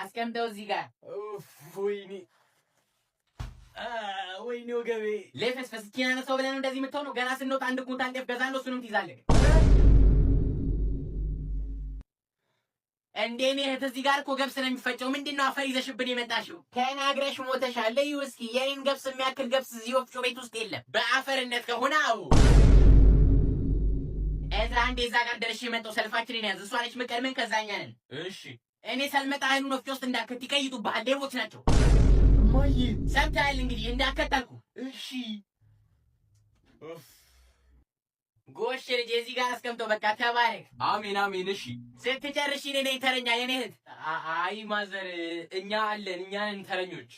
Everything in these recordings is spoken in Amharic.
አስቀምጠው እዚህ ጋር። ወይኔ ወገቤ። ለፈስፈስ ኪና ነው ብለን እንደዚህ የምትሆነው ገና ስንወጣ አንድ ኩንታል ጤፍ ገዛለሁ እሱንም ትይዛለህ። እንዴኔ እህት እዚህ ጋር እኮ ገብስ ነው የሚፈጨው። ምንድነው አፈር ይዘሽብን የመጣሽው? ተናግረሽ ሞተሻል። ለዩ እስኪ የኔን ገብስ የሚያክል ገብስ እዚህ ወፍጮ ቤት ውስጥ የለም። በአፈርነት ከሆነ አዎ እዛ አንዴ እዛ ጋር ደርሼ የመጣው ሰልፋችንን ያዝ። እሷ ነች መቀድመን ከዛኛ ነን። እሺ እኔ ሳልመጣ አይኑን ወፍጮ ውስጥ እንዳከት ይቀይጡብሃል። ሌቦች ናቸው። እማዬ ሰምተሃል እንግዲህ እንዳከታልኩ። እሺ ጎሽ ልጅ እዚህ ጋር አስቀምጠው። በቃ ተባረክ። አሜን አሜን። እሺ ስትጨርሽ እኔ ነኝ ተረኛ የኔ እህት። አይ ማዘር እኛ አለን፣ እኛ ነን ተረኞች።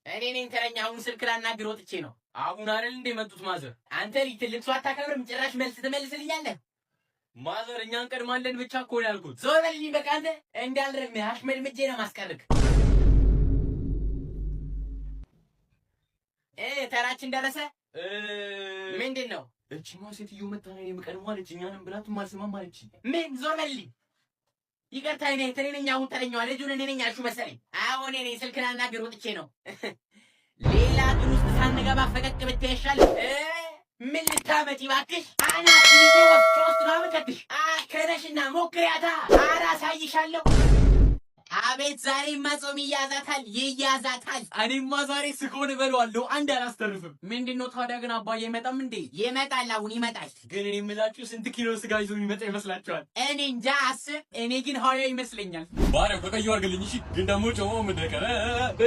እኔ ነኝ ተረኛ። አሁን ስልክ ላናግር ወጥቼ ነው። አሁን አይደል እንደ መጡት ማዘር? አንተ ልጅ ትልቅ ሰው አታከብርም። ጭራሽ መልስ ትመልስልኛለህ። ማዘር እኛ እንቀድማለን ብቻ እኮ ነው ያልኩት። ዞር በልልኝ በቃ። አንተ እንዳልረግምህ አሽመድምጄ ነው ማስቀርክ። ተራችን ደረሰ። ምንድን ነው? እቺማ ሴትዮ መጣ ነው የምቀድመው አለች። እኛንም ብላቱም አልሰማም አለች። ምን? ዞር በልልኝ። ይቅርታ እኔ ነኝ አሁን ተረኛዋ። ልጁን እኔ ነኝ አልሽው መሰለኝ። አሁን እኔ ስልክ ላናግር ወጥቼ ነው። ሌላ ግን ውስጥ ሳንገባ ፈቀቅ ብትይ ይሻላል። ምን ልታመጪ እባክሽ? አናት ልጅ ወፍጮ ውስጥ ነው የምከትሽ። አከረሽና ሞክሪያታ። ኧረ አሳይሻለሁ። አቤት ዛሬማ ጾም ይያዛታል። እኔማ ዛሬ ስኮን እበለዋለሁ። አንድ አላስተርፍም። ምንድነው ታዲያ ግን አባዬ አይመጣም እንዴ? ይመጣል፣ አሁን ይመጣል። ግን እኔ የምላችሁ ስንት ኪሎ ስጋ ይዞ የሚመጣ ይመስላችኋል? እኔ እንጃ 10፣ እኔ ግን 20 ይመስለኛል። ባሪያው በቀዩ አድርግልኝ። እሺ ግን ደግሞ ጮሞ ምንድነው?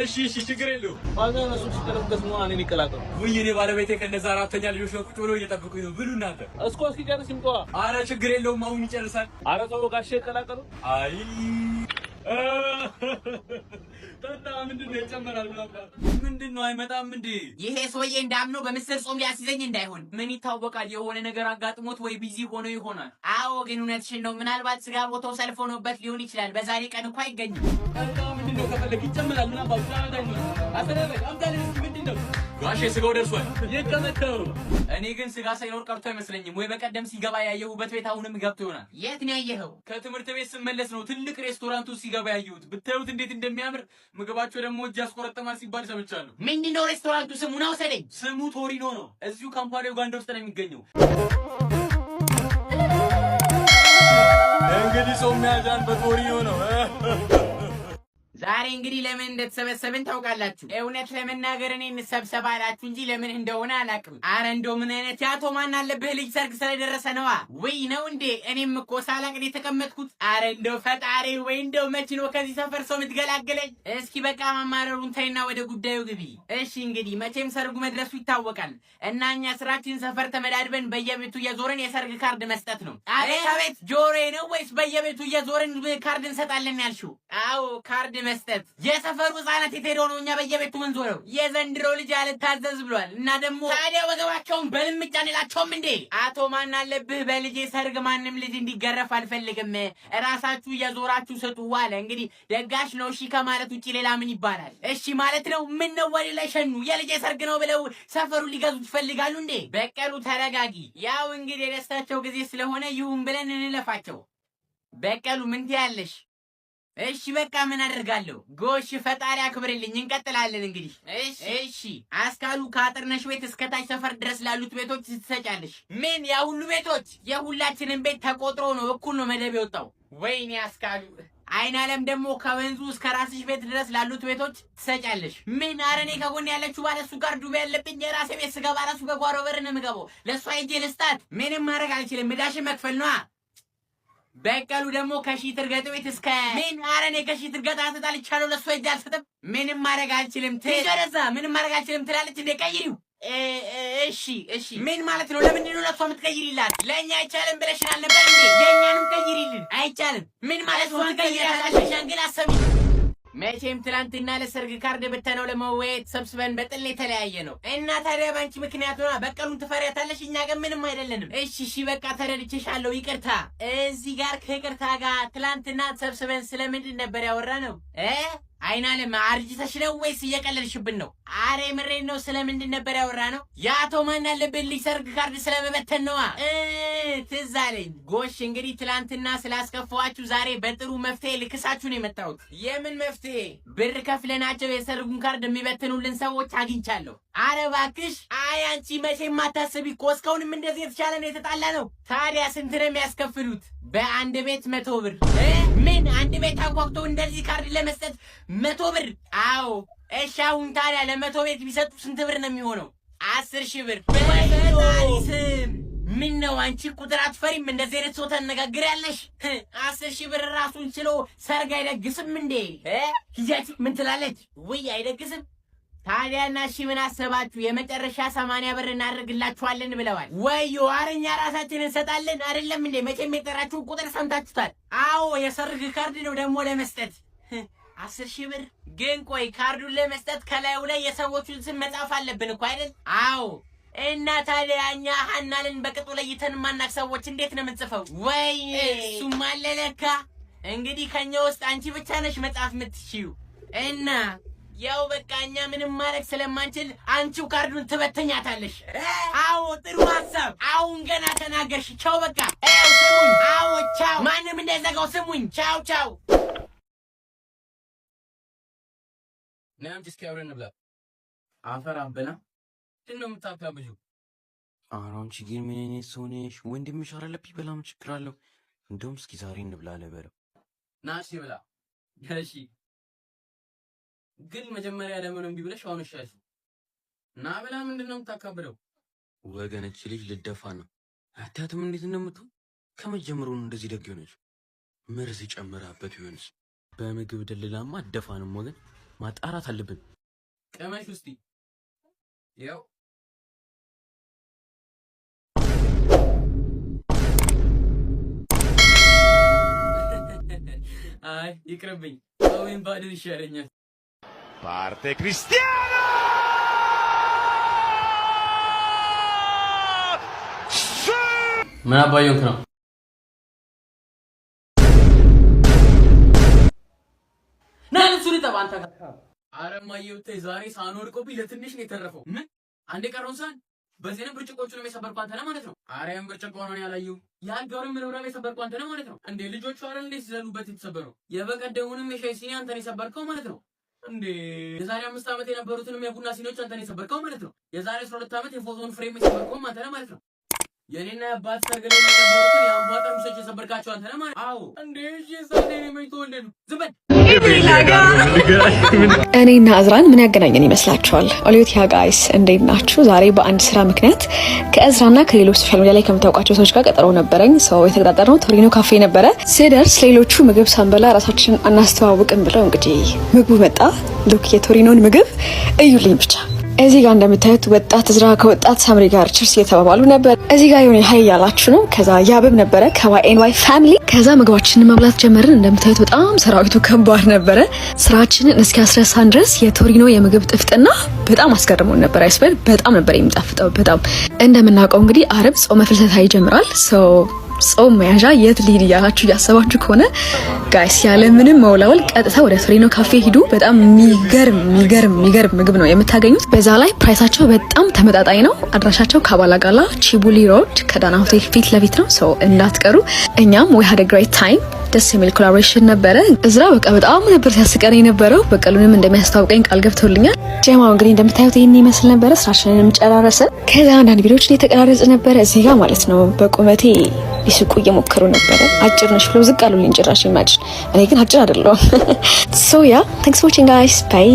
እሺ ችግር የለውም። ማዘር እሱ ሲተረፍበት ነው እኔን ይቀላቀሉ። ውይ እኔ ባለቤቴ ከነዛ አራተኛ ልጆች ነው ቁጭ ብሎ እየጠበቁኝ ነው። ብሉ እናንተ። እስኪጨርስ ይምጣ። ኧረ ችግር የለውም አሁን ይጨርሳል። ኧረ ተው ጋሼ ይቀላቀሉ። አይ ታታ ምንድነው ይጨመራል? ምንድነው አይመጣም እንዴ? ይሄ ሰውዬ እንዳምነው በምስር ጾም ሊያስይዘኝ እንዳይሆን። ምን ይታወቃል? የሆነ ነገር አጋጥሞት ወይ ቢዚ ሆኖ ይሆናል። አዎ ግን እውነትሽን ነው። ምናልባት ስጋ ቦታው ሰልፍ ሆኖበት ሊሆን ይችላል። በዛሬ ቀን እኮ አይገኝም። ታታ ምንድነው? ከፈለክ ይጨመራል። ምን አባቱ ታታኝ ነው። አሰረበ አምጣልኝ። ምንድነው? ጋሼ ስጋው ደርሷል። ይቀመጠው። እኔ ግን ስጋ ሳይኖር ቀርቶ አይመስለኝም። ወይ በቀደም ሲገባ ያየሁበት ቤት አሁንም ገብቶ ይሆናል። የት ነው ያየኸው? ከትምህርት ቤት ስመለስ ነው ትልቅ ሬስቶራንቱ ሲገባ ያየሁት። ብታዩት እንዴት እንደሚያምር። ምግባቸው ደግሞ እጅ ያስቆረጥማል ሲባል ሰምቻለሁ። ምንድነው ሬስቶራንቱ? ስሙን አውሰደኝ። ስሙ ቶሪኖ ነው። እዚሁ ካምፓኒ ኡጋንዳ ውስጥ ነው የሚገኘው። እንግዲህ ሰው የሚያዛን በቶሪኖ ነው። ዛሬ እንግዲህ ለምን እንደተሰበሰብን ታውቃላችሁ? እውነት ለመናገር እኔ እንሰብሰብ አላችሁ እንጂ ለምን እንደሆነ አላውቅም። አረ እንደው ምን አይነት ያቶ ማን አለብህ ልጅ ሰርግ ስለደረሰ ነዋ። ወይ ነው እንዴ? እኔም እኮ ሳላቅ ነው የተቀመጥኩት። አረ እንደው ፈጣሪ ወይ እንደው መች ነው ከዚህ ሰፈር ሰው የምትገላግለኝ? እስኪ በቃ ማማረሩን ተይና ወደ ጉዳዩ ግቢ። እሺ እንግዲህ መቼም ሰርጉ መድረሱ ይታወቃል እና እኛ ስራችን ሰፈር ተመዳድበን በየቤቱ እየዞርን የሰርግ ካርድ መስጠት ነው። አቤት ጆሮዬ ነው ወይስ በየቤቱ እየዞርን ካርድ እንሰጣለን ያልሽው? አዎ ካርድ መስጠት። የሰፈሩ ህጻናት የተሄደው ነው እኛ በየቤቱ ምን ዞረው። የዘንድሮ ልጅ አልታዘዝ ብሏል እና ደግሞ ታዲያ ወገባቸውን በልምጫ እንላቸውም እንዴ? አቶ ማን አለብህ በልጄ ሰርግ ማንም ልጅ እንዲገረፍ አልፈልግም፣ እራሳችሁ እየዞራችሁ ስጡ አለ። እንግዲህ ደጋሽ ነው እሺ ከማለት ውጪ ሌላ ምን ይባላል? እሺ ማለት ነው። ምን ነው ወደ ላይ ሸኑ የልጄ ሰርግ ነው ብለው ሰፈሩን ሊገዙት ይፈልጋሉ እንዴ? በቀሉ ተረጋጊ። ያው እንግዲህ የደስታቸው ጊዜ ስለሆነ ይሁን ብለን እንለፋቸው። በቀሉ ምን ትያለሽ? እሺ በቃ ምን አደርጋለሁ? ጎሽ ፈጣሪ አክብርልኝ። እንቀጥላለን እንግዲህ። እሺ አስካሉ ከአጥርነሽ ቤት እስከ ታች ሰፈር ድረስ ላሉት ቤቶች ትሰጫለሽ። ምን ያ ሁሉ ቤቶች? የሁላችንም ቤት ተቆጥሮ ነው እኩል ነው መደብ የወጣው። ወይኔ አስካሉ። አይን አለም ደግሞ ከወንዙ እስከ ራስሽ ቤት ድረስ ላሉት ቤቶች ትሰጫለሽ። ምን? ኧረ እኔ ከጎን ያለችው ባለሱ ጋር ዱቤ ያለብኝ የራሴ ቤት ስገባ ራሱ በጓሮ በር ነው የምገባው። ለእሷ ሂጅ ልስጣት? ምንም ማድረግ አልችልም። ዕዳሽን መክፈል ነዋ። በቀሉ ደግሞ ከሺህ ትርገጥ ቤት እስከ ምን? ኧረ እኔ ከሺህ ትርገጥ አትጣልቻለሁ። ለእሷ ሂጅ አልሰጥም። ምንም ማድረግ አልችልም። ትገረዛ ምንም ማድረግ አልችልም ትላለች እንዴ? ቀይሪው። እሺ ምን ማለት ነው? ለምንድን ነው ለእሷ የምትቀይሪላት? ለእኛ አይቻልም ብለሽን አልነበር እንዴ? የእኛንም ቀይሪልን። አይቻልም ምን ማለት ነው? ትቀይሪያታለሽ ግን አሰሚ። መቼም ትላንትና ለሰርግ ካርድ በተነው ለመወያየት ሰብስበን በጥል የተለያየ ነው እና ታዲያ ባንቺ ምክንያት ሆና በቀሉን ትፈሪያታለሽ። እኛ ግን ምንም አይደለንም። እሺ በቃ ተረድቼሻለሁ። ይቅርታ። እዚህ ጋር ከይቅርታ ጋር ትላንትና ሰብስበን ስለምንድን ነበር ያወራነው? አይናለም አርጅተሽ ነው ወይስ እየቀለልሽብን ነው? አሬ ምሬን ነው። ስለምንድን ነበር ያወራነው? የአቶ ማን አለብን ልጅ ሰርግ ካርድ ስለመበተን ነዋ። ትዝ አለኝ። ጎሽ እንግዲህ ትላንትና ስላስከፋዋችሁ ዛሬ በጥሩ መፍትሄ ልክሳችሁ ነው የመጣሁት። የምን መፍትሄ? ብር ከፍለናቸው የሰርጉን ካርድ የሚበትኑልን ሰዎች አግኝቻለሁ። አረ እባክሽ። አይ አንቺ መቼም አታስቢ እኮ እስካሁንም እንደዚህ የተሻለ ነው የተጣላ ነው። ታዲያ ስንት ነው የሚያስከፍሉት? በአንድ ቤት 100 ብር። ምን አንድ ቤት አንኳኩቶ እንደዚህ ካርድ ለመስጠት 100 ብር? አዎ። እሺ አሁን ታዲያ ለ100 ቤት ቢሰጡ ስንት ብር ነው የሚሆነው? 10,000 ብር። በፈጣሪ ስም ምን ነው አንቺ ቁጥር አትፈሪም? እንደዚህ አይነት ሰው ታነጋግሪያለሽ? 10,000 ብር ራሱን ችሎ ሰርግ አይደግስም እንዴ? ሂጃቲ ምን ትላለች? ውይ አይደግስም። ታዲያና እሺ ምን አሰባችሁ? የመጨረሻ 80 ብር እናደርግላችኋለን ብለዋል። ወዮ አረኛ ራሳችንን እንሰጣለን አይደለም እንዴ? መቼም የጠራችሁን ቁጥር ሰምታችሁታል። አዎ የሰርግ ካርድ ነው ደግሞ ለመስጠት 10,000 ብር። ግን ቆይ ካርዱን ለመስጠት ከላዩ ላይ የሰዎቹን ስም መጻፍ አለብን እኮ አይደል? አዎ። እና ታዲያ እኛ ሀናልን በቅጡ ለይተን ማናቅ ሰዎች እንዴት ነው የምንጽፈው? ወይ እሱም አለ ለካ። እንግዲህ ከኛ ውስጥ አንቺ ብቻ ነሽ መጻፍ የምትችዩ እና ያው በቃ እኛ ምንም ማድረግ ስለማንችል አንቺው ካርዱን ትበተኛታለሽ። አዎ ጥሩ ሐሳብ። አሁን ገና ተናገርሽ። ቻው በቃ ስሙኝ። አዎ ቻው። ማንም እንዳይዘጋው ስሙኝ። ቻው ቻው። ናም እስኪ አብረን እንብላ። አፈር አበላ ምንድን ነው የምታካብጂው? ኧረ አንቺ ግን ምን አይነት ሰው ነሽ? ወንድምሽ አይደለብ ቢበላም ችግር አለው። እንደውም እስኪ ዛሬ እንብላ ለበለው። ና እሺ ብላ። እሺ ግን መጀመሪያ ለምን እምቢ ብለሽ አሁን እሺ አልሽ? ና ብላ። ምንድን ነው የምታካብደው? ወገነች ልጅ ልደፋ ነው። አታያትም እንዴት እንደምትሆን? ከመጀመሩ ነው እንደዚህ ደግ ሆነች። መርዝ ጨምራበት ይሆንስ? በምግብ ደልላማ አደፋንም ወገን ማጣራት አለብን። ቀመሽ ውስጥ ያው አይ ይቅርብኝ። አሁን ባድር ይሻለኛል። Parte Cristiano! ምን አባየውክ ነው? ናንሱሪ ተባንታ አረማየው ተይ ዛሬ ሳንወድቆብኝ ለትንሽ ነው የተረፈው። ምን አንዴ ቀረውን ሳን በዚህ ነው ብርጭቆቹንም የሰበርኩ አንተ ነህ ማለት ነው። አሪያም ብርጭቆ ነው ያላየው። ያልጋውንም ምንብራም የሰበርኩ አንተ ነህ ማለት ነው። እንዴ ልጆቹ አይደል እንዴ ሲዘሉበት የተሰበረው? የበቀደሙንም የሻይ ሲኒ አንተ ነህ የሰበርከው ማለት ነው። እንዴ የዛሬ 5 ዓመት የነበሩትንም የቡና ሲኒዎች አንተ ነህ የሰበርከው ማለት ነው። የዛሬ 12 ዓመት የፎቶን ፍሬም የሰበርከው አንተ ነህ ማለት ነው። የኔና አባት ሰርግ ላይ የነበሩትን የአምባጣ ሚስቶች የሰበርካቸው አንተ ነህ ማለት ነው። አዎ እንዴ እሺ ዛሬ ነው የምትወለዱ ዝም እኔና እዝራን ምን ያገናኘን ይመስላችኋል? ኦሊዮቲያ ጋይስ እንዴት ናችሁ? ዛሬ በአንድ ስራ ምክንያት ከእዝራና ከሌሎች ሶሻል ሚዲያ ላይ ከምታውቃቸው ሰዎች ጋር ቀጠሮ ነበረኝ። ሰው የተቀጣጠርነው ቶሪኖ ካፌ ነበረ። ስደርስ ሌሎቹ ምግብ ሳንበላ ራሳችንን አናስተዋውቅም ብለው እንግዲህ ምግቡ መጣ። ሉክ የቶሪኖን ምግብ እዩልኝ ብቻ። እዚህ ጋር እንደምታዩት ወጣት እዝራ ከወጣት ሳምሪ ጋር ችርስ እየተባባሉ ነበር። እዚህ ጋር የሆነ ሀይ ያላችሁ ነው። ከዛ ያብብ ነበረ ከዋይኤንዋይ ፋሚሊ። ከዛ ምግባችንን መብላት ጀመርን። እንደምታዩት በጣም ሰራዊቱ ከባድ ነበረ። ስራችንን እስኪያስረሳን ድረስ የቶሪኖ የምግብ ጥፍጥና በጣም አስገርሞን ነበር። አይስበር በጣም ነበር የሚጣፍጠው። በጣም እንደምናውቀው እንግዲህ አርብ ጾመ ፍልሰታ ይጀምራል። ጾም መያዣ የት ሊሄድ እያላችሁ እያሰባችሁ ከሆነ ጋይስ ያለ ምንም መውላወል ቀጥታ ወደ ቶሪኖ ካፌ ሂዱ። በጣም የሚገርም ምግብ ነው የምታገኙት። በዛ ላይ ፕራይሳቸው በጣም ተመጣጣኝ ነው። አድራሻቸው ካባላጋላ ቺቡሊ ሮድ ከዳና ሆቴል ፊት ለፊት ነው። ሰው እንዳትቀሩ። እኛም we had a great time። ደስ የሚል ኮላቦሬሽን ነበረ። እዝራ በቃ በጣም ነበር ሲያስቀን የነበረው። በቀሉንም እንደሚያስታውቀኝ ቃል ገብቶልኛል። ጀማው እንግዲህ እንደምታዩት ይሄን ይመስል ነበረ። ስራችንንም ጨራረሰን። ከዛ አንዳንድ ቪዲዮዎችን የተቀራረጽ ነበረ እዚህ ጋር ማለት ነው። በቁመቴ ሊስቁ እየሞከሩ ነበረ። አጭር ነሽ ብሎ ዝቅ አሉልኝ ጭራሽ። ኢማጂን እኔ ግን አጭር አይደለሁም። ሶ ያ ታንክስ ፎር ዋቺንግ ጋይስ ባይ